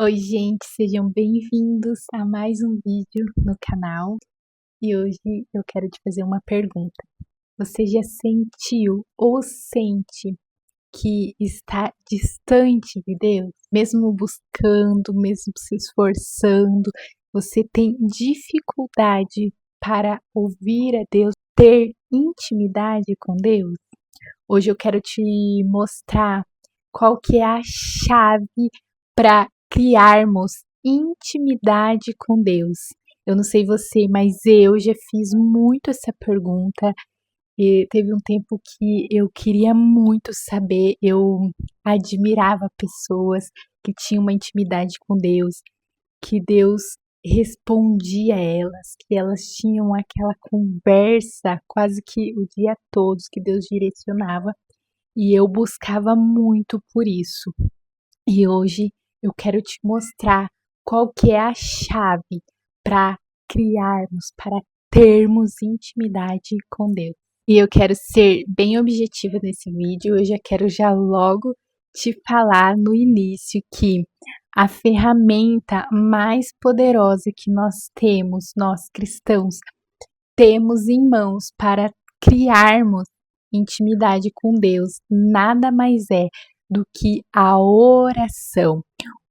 Oi, gente, sejam bem-vindos a mais um vídeo no canal. E hoje eu quero te fazer uma pergunta. Você já sentiu ou sente que está distante de Deus? Mesmo buscando, mesmo se esforçando, você tem dificuldade para ouvir a Deus, ter intimidade com Deus? Hoje eu quero te mostrar qual que é a chave para criarmos intimidade com Deus. Eu não sei você, mas eu já fiz muito essa pergunta e teve um tempo que eu queria muito saber, eu admirava pessoas que tinham uma intimidade com Deus, que Deus respondia a elas, que elas tinham aquela conversa quase que o dia todo, que Deus direcionava, e eu buscava muito por isso. E hoje eu quero te mostrar qual que é a chave para criarmos, para termos intimidade com Deus. E eu quero ser bem objetiva nesse vídeo, eu já quero já logo te falar no início que a ferramenta mais poderosa que nós temos, nós cristãos, temos em mãos para criarmos intimidade com Deus, nada mais é do que a oração.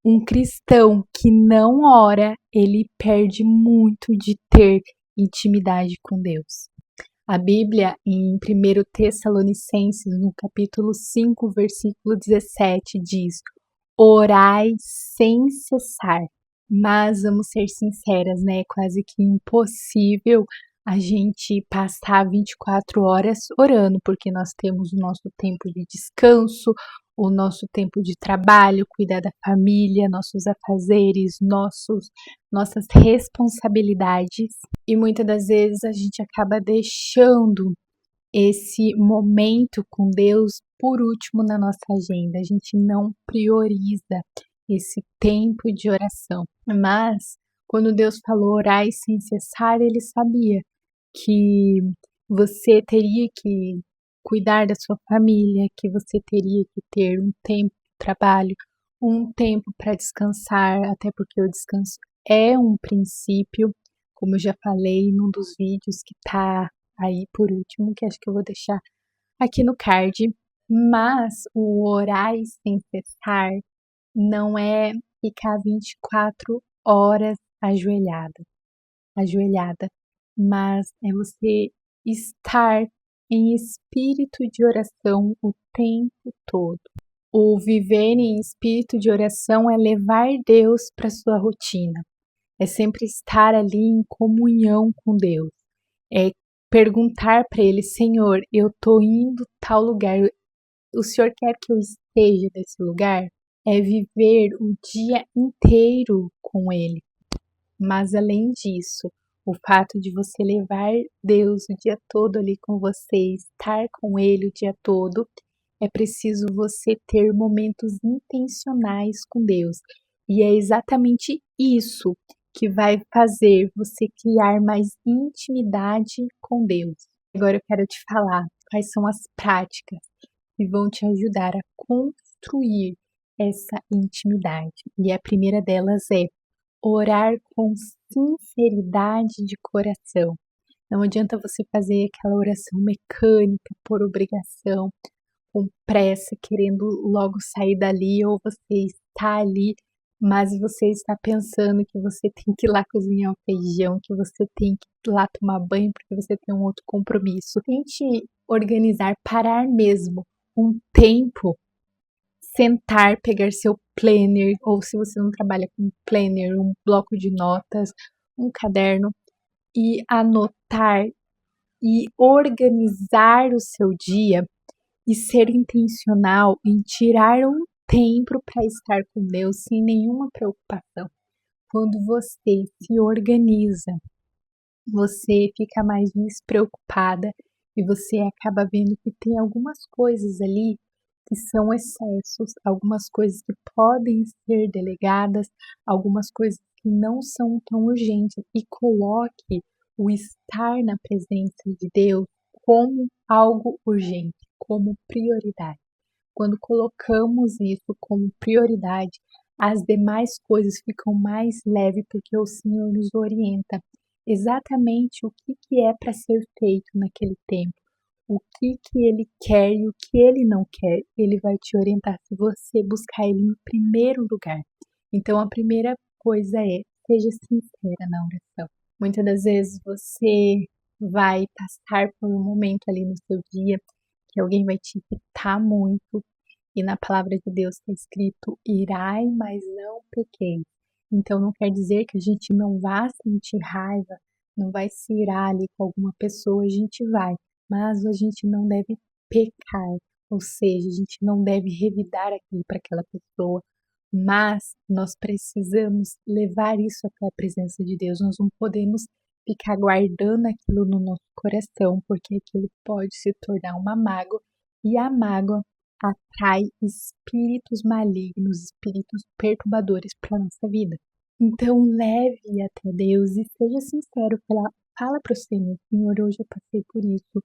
Um cristão que não ora, ele perde muito de ter intimidade com Deus. A Bíblia, em 1 Tessalonicenses, no capítulo 5, versículo 17, diz: Orai sem cessar. Mas vamos ser sinceras, né? É quase que impossível a gente passar 24 horas orando, porque nós temos o nosso tempo de descanso, o nosso tempo de trabalho, cuidar da família, nossos afazeres, nossas responsabilidades. E muitas das vezes a gente acaba deixando esse momento com Deus por último na nossa agenda. A gente não prioriza esse tempo de oração. Mas quando Deus falou orai sem cessar, ele sabia que você teria que cuidar da sua família, que você teria que ter um tempo de trabalho, um tempo para descansar, até porque o descanso é um princípio, como eu já falei num dos vídeos que tá aí por último, que acho que eu vou deixar aqui no card. Mas o orar sem cessar não é ficar 24 horas ajoelhada, mas é você estar em espírito de oração o tempo todo. O viver em espírito de oração é levar Deus para sua rotina, é sempre estar ali em comunhão com Deus, é perguntar para Ele: Senhor, eu estou indo tal lugar, o Senhor quer que eu esteja nesse lugar? É viver o dia inteiro com Ele. Mas além disso, o fato de você levar Deus o dia todo ali com você, estar com Ele o dia todo, é preciso você ter momentos intencionais com Deus. E é exatamente isso que vai fazer você criar mais intimidade com Deus. Agora eu quero te falar quais são as práticas que vão te ajudar a construir essa intimidade. E a primeira delas é orar com sinceridade de coração. Não adianta você fazer aquela oração mecânica por obrigação, com pressa, querendo logo sair dali, ou você está ali, mas você está pensando que você tem que ir lá cozinhar o feijão, que você tem que ir lá tomar banho porque você tem um outro compromisso. Tente organizar, parar mesmo um tempo, sentar, pegar seu planner, ou se você não trabalha com planner, um bloco de notas, um caderno, e anotar e organizar o seu dia e ser intencional em tirar um tempo para estar com Deus sem nenhuma preocupação. Quando você se organiza, você fica mais despreocupada e você acaba vendo que tem algumas coisas ali que são excessos, algumas coisas que podem ser delegadas, algumas coisas que não são tão urgentes, e coloque o estar na presença de Deus como algo urgente, como prioridade. Quando colocamos isso como prioridade, as demais coisas ficam mais leves porque o Senhor nos orienta exatamente o que é para ser feito naquele tempo, o que Ele quer e o que Ele não quer. Ele vai te orientar se você buscar Ele em primeiro lugar. Então, a primeira coisa é, seja sincera na oração. Muitas das vezes você vai passar por um momento ali no seu dia que alguém vai te irritar muito, e na palavra de Deus está escrito: irai, mas não pequeis. Então não quer dizer que a gente não vá sentir raiva, não vai se irar ali com alguma pessoa, a gente vai, mas a gente não deve pecar, ou seja, a gente não deve revidar aquilo para aquela pessoa, mas nós precisamos levar isso até a presença de Deus. Nós não podemos ficar guardando aquilo no nosso coração, porque aquilo pode se tornar uma mágoa, e a mágoa atrai espíritos malignos, espíritos perturbadores para a nossa vida. Então leve até Deus e seja sincero, fala para o Senhor: Senhor, hoje eu passei por isso,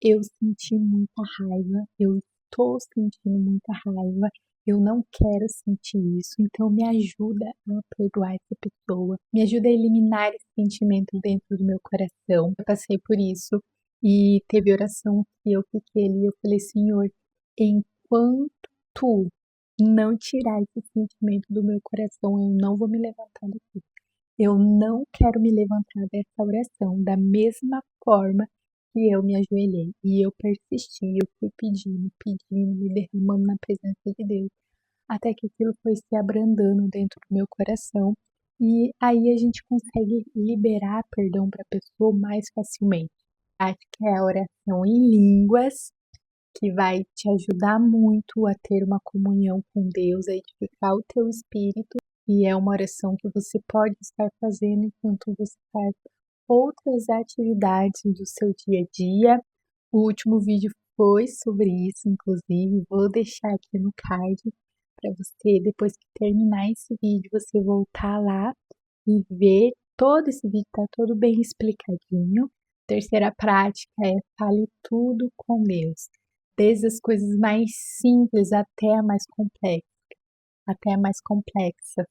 eu senti muita raiva, eu estou sentindo muita raiva, eu não quero sentir isso, então me ajuda a perdoar essa pessoa, me ajuda a eliminar esse sentimento dentro do meu coração. Eu passei por isso e teve oração que eu fiquei ali, eu falei: Senhor, enquanto tu não tirar esse sentimento do meu coração, eu não vou me levantar daqui. Eu não quero me levantar dessa oração da mesma forma que eu me ajoelhei. E eu persisti, eu fui pedindo, pedindo, me derramando na presença de Deus, até que aquilo foi se abrandando dentro do meu coração. E aí a gente consegue liberar perdão para a pessoa mais facilmente. Acho que é a oração em línguas, que vai te ajudar muito a ter uma comunhão com Deus, a edificar o teu espírito, e é uma oração que você pode estar fazendo enquanto você faz outras atividades do seu dia a dia. O último vídeo foi sobre isso, inclusive, vou deixar aqui no card para você, depois que terminar esse vídeo, você voltar lá e ver. Todo esse vídeo tá todo bem explicadinho. Terceira prática é: fale tudo com Deus, desde as coisas mais simples até a mais complexa, até a mais complexa.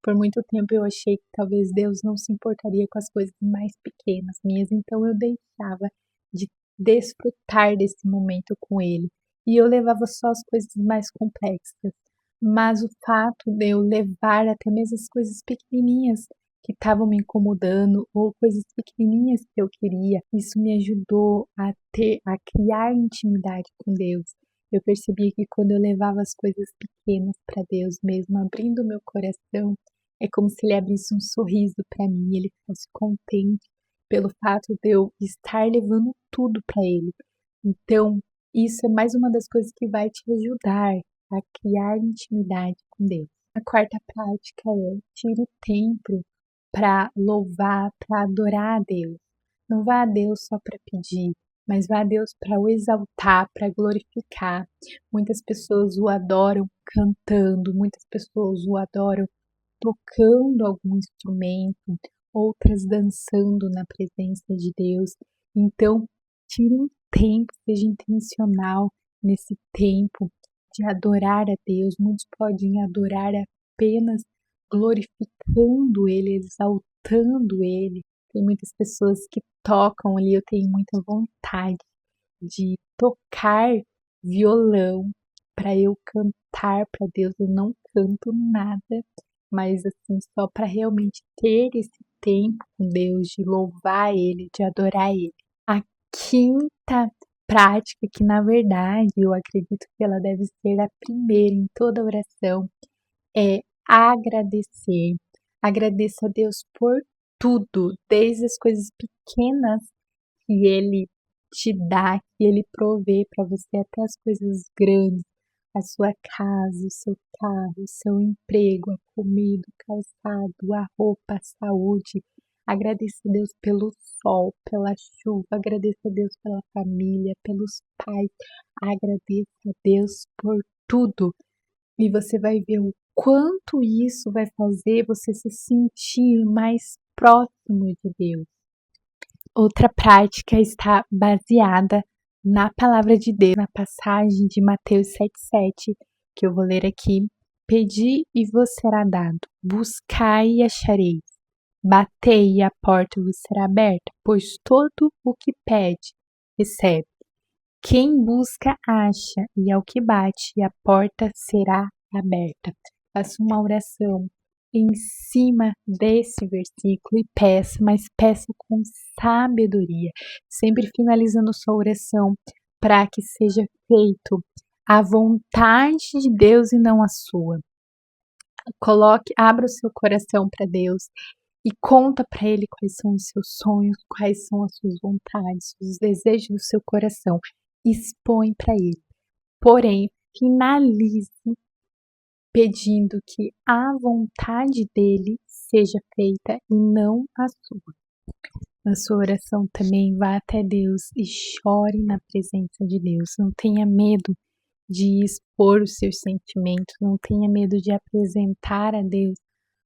Por muito tempo eu achei que talvez Deus não se importaria com as coisas mais pequenas minhas, então eu deixava de desfrutar desse momento com Ele e eu levava só as coisas mais complexas. Mas o fato de eu levar até mesmo as coisas pequenininhas que estavam me incomodando ou coisas pequenininhas que eu queria, isso me ajudou a criar intimidade com Deus. Eu percebi que quando eu levava as coisas pequenas para Deus mesmo, abrindo o meu coração, é como se Ele abrisse um sorriso para mim, Ele fosse contente pelo fato de eu estar levando tudo para Ele. Então, isso é mais uma das coisas que vai te ajudar a criar intimidade com Deus. A quarta prática é: tire tempo para louvar, para adorar a Deus. Não vá a Deus só para pedir, mas vá a Deus para o exaltar, para glorificar. Muitas pessoas o adoram cantando, muitas pessoas o adoram tocando algum instrumento, outras dançando na presença de Deus. Então, tire um tempo, seja intencional nesse tempo de adorar a Deus. Muitos podem adorar apenas glorificando Ele, exaltando Ele. Tem muitas pessoas que tocam ali, eu tenho muita vontade de tocar violão para eu cantar para Deus. Eu não canto nada, mas assim, só para realmente ter esse tempo com Deus, de louvar Ele, de adorar Ele. A quinta prática, que na verdade eu acredito que ela deve ser a primeira em toda oração, é agradecer. Agradeça a Deus por tudo, desde as coisas pequenas que Ele te dá, que Ele provê para você, até as coisas grandes, a sua casa, o seu carro, o seu emprego, a comida, o calçado, a roupa, a saúde. Agradeça a Deus pelo sol, pela chuva, agradeça a Deus pela família, pelos pais, agradeça a Deus por tudo. E você vai ver o quanto isso vai fazer você se sentir mais próximo de Deus. Outra prática está baseada na palavra de Deus, na passagem de Mateus 7,7, que eu vou ler aqui. Pedi e vos será dado, buscai e achareis, batei e a porta vos será aberta, pois todo o que pede, recebe. Quem busca, acha, e ao que bate, a porta será aberta. Faça uma oração em cima desse versículo e peça, mas peça com sabedoria, sempre finalizando sua oração para que seja feito a vontade de Deus e não a sua. Abra o seu coração para Deus e conta para Ele quais são os seus sonhos, quais são as suas vontades, os desejos do seu coração. Expõe para Ele. Porém, finalize pedindo que a vontade dele seja feita e não a sua. Na sua oração também vá até Deus e chore na presença de Deus. Não tenha medo de expor os seus sentimentos, não tenha medo de apresentar a Deus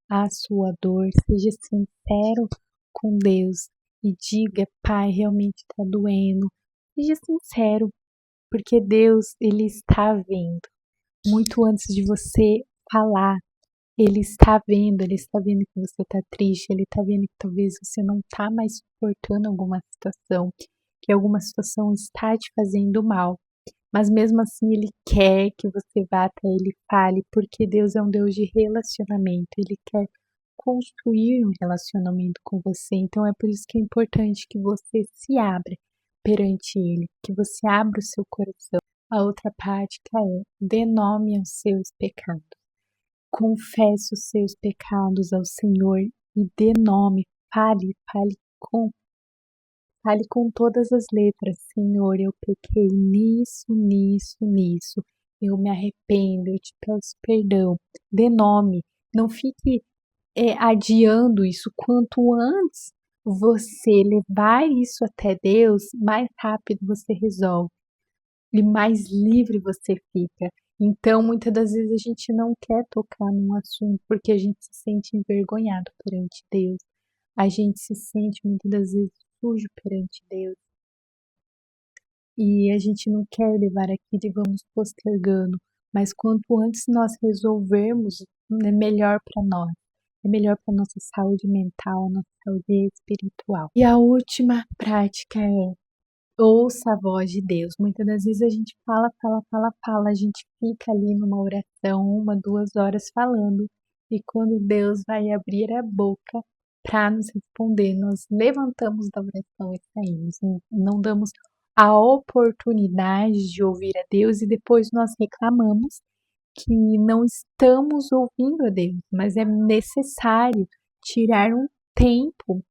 a sua dor. Seja sincero com Deus e diga: Pai, realmente está doendo. Seja sincero, porque Deus, Ele está vendo. Muito antes de você falar, Ele está vendo que você está triste, Ele está vendo que talvez você não está mais suportando alguma situação, que alguma situação está te fazendo mal. Mas mesmo assim, Ele quer que você vá até Ele e fale, porque Deus é um Deus de relacionamento, Ele quer construir um relacionamento com você. Então é por isso que é importante que você se abra perante Ele, que você abra o seu coração. A outra prática é: dê nome aos seus pecados. Confesse os seus pecados ao Senhor e dê nome. Fale com todas as letras. Senhor, eu pequei nisso, nisso, nisso. Eu me arrependo, eu te peço perdão. Dê nome. Não fique adiando isso. Quanto antes você levar isso até Deus, mais rápido você resolve e mais livre você fica. Então, muitas das vezes a gente não quer tocar num assunto porque a gente se sente envergonhado perante Deus. A gente se sente muitas das vezes sujo perante Deus. E a gente não quer levar aquilo e vamos postergando. Mas quanto antes nós resolvermos, é melhor para nós. É melhor para nossa saúde mental, nossa saúde espiritual. E a última prática é: ouça a voz de Deus. Muitas das vezes a gente fala, a gente fica ali numa oração, 1, 2 horas falando, e quando Deus vai abrir a boca para nos responder, nós levantamos da oração e saímos. Não damos a oportunidade de ouvir a Deus e depois nós reclamamos que não estamos ouvindo a Deus, mas é necessário tirar um tempo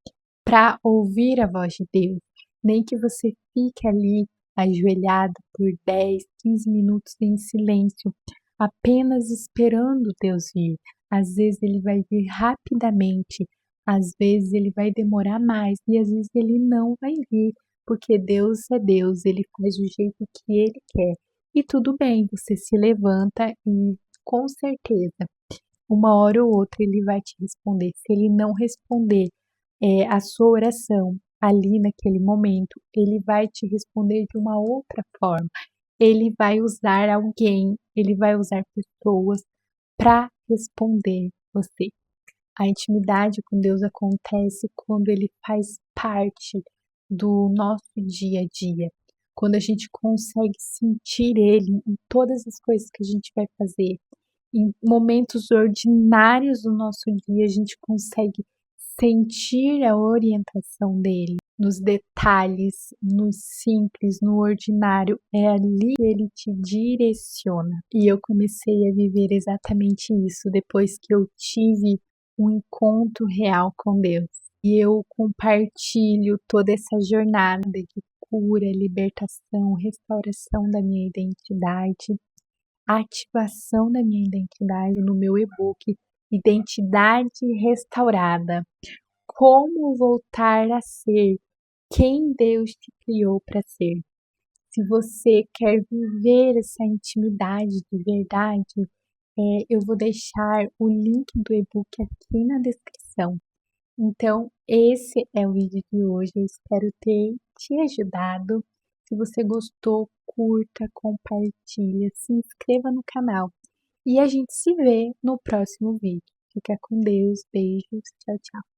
para ouvir a voz de Deus. Nem que você fique ali ajoelhado por 10, 15 minutos em silêncio, apenas esperando Deus vir. Às vezes ele vai vir rapidamente, às vezes ele vai demorar mais e às vezes ele não vai vir, porque Deus é Deus, ele faz do jeito que ele quer. E tudo bem, você se levanta e com certeza, uma hora ou outra ele vai te responder. Se ele não responder a sua oração ali naquele momento, ele vai te responder de uma outra forma. Ele vai usar alguém, ele vai usar pessoas para responder você. A intimidade com Deus acontece quando ele faz parte do nosso dia a dia, quando a gente consegue sentir ele em todas as coisas que a gente vai fazer. Em momentos ordinários do nosso dia, a gente consegue sentir a orientação dele nos detalhes, no simples, no ordinário. É ali que ele te direciona. E eu comecei a viver exatamente isso depois que eu tive um encontro real com Deus. E eu compartilho toda essa jornada de cura, libertação, restauração da minha identidade, ativação da minha identidade no meu e-book Identidade Restaurada. Como voltar a ser quem Deus te criou para ser. Se você quer viver essa intimidade de verdade, eu vou deixar o link do e-book aqui na descrição. Então, esse é o vídeo de hoje. Eu espero ter te ajudado. Se você gostou, curta, compartilha, se inscreva no canal e a gente se vê no próximo vídeo. Fica com Deus, beijos, tchau, tchau.